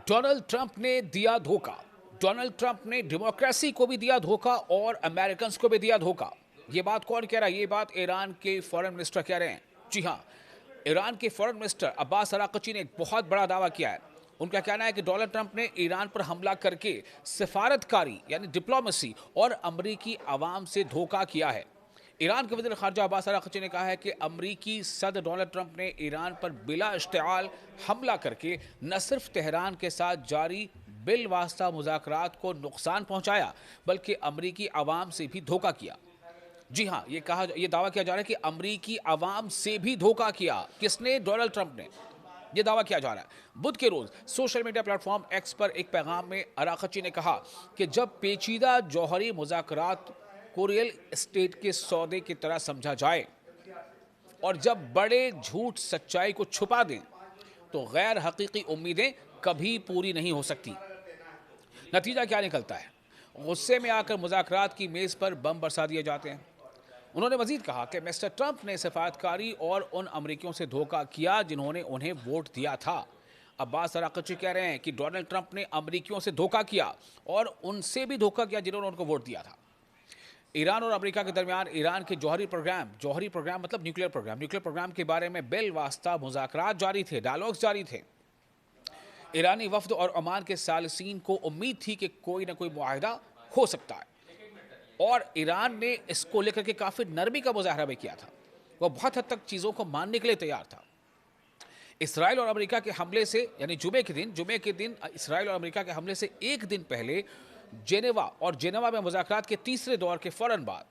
Donald Trump ने दिया धोखा। डोनाल्ड ट्रंप ने डेमोक्रेसी को भी दिया धोखा और अमेरिकन को भी दिया धोखा। ये बात कौन कह रहा है? ये बात ईरान के फॉरेन मिनिस्टर कह रहे हैं। जी हाँ, ईरान के फॉरेन मिनिस्टर अब्बास अराक़ची ने एक बहुत बड़ा दावा किया है। उनका कहना है कि डोनाल्ड ट्रंप ने ईरान पर हमला करके सफारतकारी यानी डिप्लोमेसी और अमरीकी आवाम से धोखा किया है। ईरान के वज़ीर ख़ारजा अब्बास अराक़ची ने कहा है कि अमरीकी सदर डोनाल्ड ट्रंप ने ईरान पर बिला इश्तिआल हमला करके न सिर्फ तेहरान के साथ जारी बिलवास्ता मुज़ाकरात को नुकसान पहुंचाया, बल्कि अमरीकी आवाम से भी धोखा किया। जी हाँ, ये दावा किया जा रहा है कि अमरीकी आवाम से भी धोखा किया। किसने? डोनाल्ड ट्रंप ने। ये दावा किया जा रहा है। बुध के रोज सोशल मीडिया प्लेटफॉर्म एक्स पर एक पैगाम में अराक़ची ने कहा कि जब पेचीदा जौहरी मुज़ाकरात को रियल एस्टेट के सौदे की तरह समझा जाए और जब बड़े झूठ सच्चाई को छुपा दें तो गैर हकीकी उम्मीदें कभी पूरी नहीं हो सकती। नतीजा क्या निकलता है? गुस्से में आकर मुज़ाकरात की मेज़ पर बम बरसा दिए जाते हैं। उन्होंने मजीद कहा कि मिस्टर ट्रंप ने सफारतकारी और उन अमरीकियों से धोखा किया जिन्होंने उन्हें वोट दिया था। अब्बास अराक़ची कह रहे हैं कि डोनाल्ड ट्रंप ने अमरीकियों से धोखा किया और उनसे भी धोखा किया जिन्होंने उनको वोट दिया था। ईरान और अमेरिका के दरमियान ईरान के जौहरी प्रोग्राम मतलब न्यूक्लियर प्रोग्राम के बारे में बिलवास्ता मुज़ाकरात जारी थे, डायलॉग्स जारी थे। ईरानी वफ्द और ओमान के सालिसीन को उम्मीद थी कि कोई ना कोई मुआहिदा हो सकता है और ईरान ने इसको लेकर के काफ़ी नरमी का मुजाहरा भी किया था। वह बहुत हद तक चीज़ों को मानने के लिए तैयार था। इसराइल और अमेरिका के हमले से यानी जुमे के दिन इसराइल और अमेरिका के हमले से एक दिन पहले जेनेवा में मुज़ाकरात के तीसरे दौर के फ़ौरन बाद,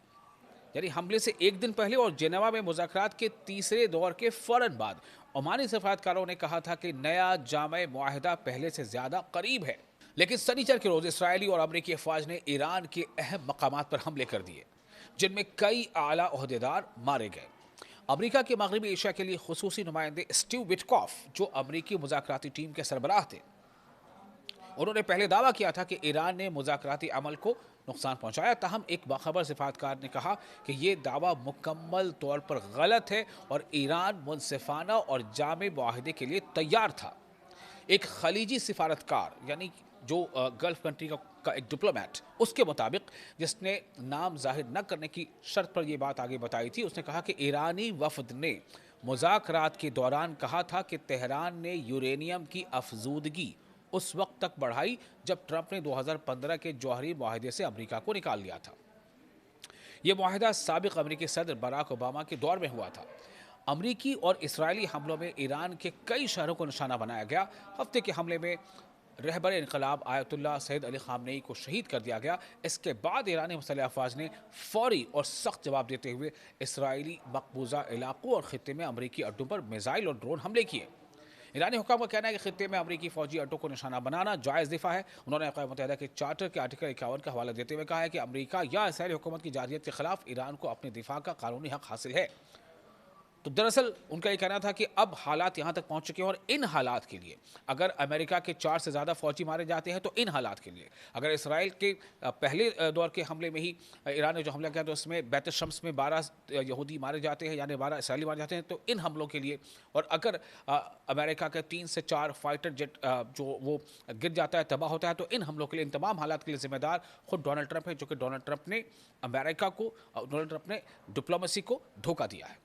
यानी हमले से एक दिन पहले और जेनेवा में मुज़ाकरात के तीसरे दौर के फ़ौरन बाद ओमानी सफारतकारों ने कहा था कि नया जामे मुआहिदा पहले से ज़्यादा करीब है। लेकिन शनिचर के रोज़ इसराइली और अमरीकी अफवाज ने ईरान के अहम मकामात पर हमले कर दिए, जिनमें कई आला ओहदेदार मारे गए। अमरीका के मगरबी एशिया के लिए खुसूसी नुमाइंदे स्टीव विटकॉफ, जो अमरीकी मुज़ाकराती टीम के सरबराह थे, उन्होंने पहले दावा किया था कि ईरान ने मुज़ाकराती अमल को नुकसान पहुंचाया। ताहम एक बाखबर सिफारतकार ने कहा कि ये दावा मुकम्मल तौर पर गलत है और ईरान मुनसिफाना और जामे मुआहिदे के लिए तैयार था। एक खलीजी सिफारतकार यानी जो गल्फ कंट्री का एक डिप्लोमेट, उसके मुताबिक, जिसने नाम जाहिर न करने की शर्त पर यह बात आगे बताई थी, उसने कहा कि ईरानी वफद ने मुज़ाकरात के दौरान कहा था कि तेहरान ने यूरेनियम की अफजूदगी उस वक्त तक बढ़ाई जब ट्रंप ने 2015 के जौहरी मुआहिदे से अमेरिका को निकाल लिया था। यह मुआहिदा साबिक अमेरिकी सदर बराक ओबामा के दौर में हुआ था। अमरीकी और इसराइली हमलों में ईरान के कई शहरों को निशाना बनाया गया। हफ्ते के हमले में रहबर इनकलाब आयतुल्लाह सैयद अली खामनेई को शहीद कर दिया गया। इसके बाद ईरानी मुसल्लह अफवाज ने फौरी और सख्त जवाब देते हुए इसराइली मकबूजा इलाकों और खित्ते में अमरीकी अड्डों पर मिसाइल और ड्रोन हमले किए। ईरानी हुकाम का कहना है कि खित्ते में अमरीकी फौजी अड्डों को निशाना बनाना जायज़ दिफा है। उन्होंने अक़वाम मुत्तहिदा के चार्टर के आर्टिकल 51 का हवाला देते हुए कहा है कि अमरीका या इसराइली हुकूमत की जारहियत के खिलाफ ईरान को अपने दिफा का कानूनी हक हासिल है। तो दरअसल उनका ये कहना था कि अब हालात यहाँ तक पहुँच चुके हैं और इन हालात के लिए अगर अमेरिका के 4 से ज़्यादा फौजी मारे जाते हैं तो इन हालात के लिए अगर इसराइल के पहले दौर के हमले में ही ईरान ने जो हमला किया तो उसमें बैत शम्स में 12 यहूदी मारे जाते हैं, यानी 12 इसराइली मारे जाते हैं, तो इन हमलों के लिए और अगर अमेरिका के 3 से 4 फाइटर जेट जो वो गिर जाता है, तबाह होता है, तो इन हमलों के लिए, इन तमाम हालात के लिए जिम्मेदार खुद डोनाल्ड ट्रंप है, जो कि डोनाल्ड ट्रंप ने डिप्लोमेसी को धोखा दिया है।